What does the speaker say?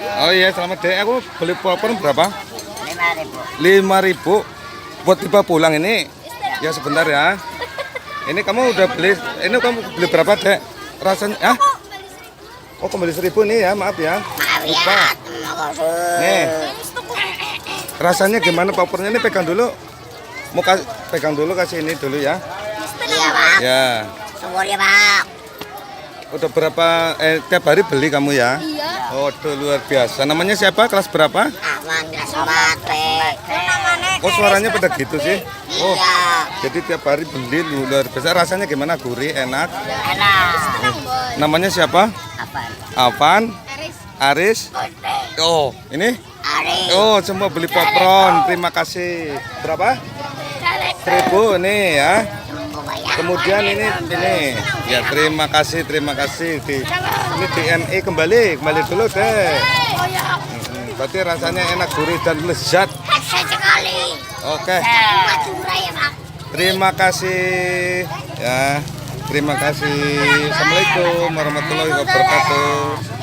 Oh iya, selamat deh. Aku beli popcorn berapa? 5.000. 5.000 buat tiba pulang ini. Ya sebentar ya. Ini kamu udah beli, ini kamu beli berapa dek? Rasanya, ah? Oh kembali 1.000 nih ya, maaf ya. Maaf Lupa. ya, terima kasih. Nih, rasanya gimana popcornnya ini pegang dulu. Mau pegang dulu, kasih ini dulu ya. Iya Pak, Ya, syukur ya Pak. udah berapa, tiap hari beli kamu ya? Iya. Oh, tuh luar biasa. Namanya siapa? Kelas berapa? Aman, gak sobat, Oh suaranya pada gitu sih. Oh, Iya, jadi tiap hari beli luar biasa. Rasanya gimana? Gurih, enak. enak. Namanya siapa? Apa? Avan, Aris. Aris. Oh, ini? Ari. Oh, semua beli popcorn. Terima kasih. Berapa? 1.000 nih ya. Tunggu bayar. Kemudian ini. Ya, terima kasih. Ini DNE kembali dulu deh. Berarti rasanya enak, gurih dan lezat. Hebat sekali. Oke. Madura ya Pak. Terima kasih ya. Terima kasih. Assalamualaikum warahmatullahi wabarakatuh.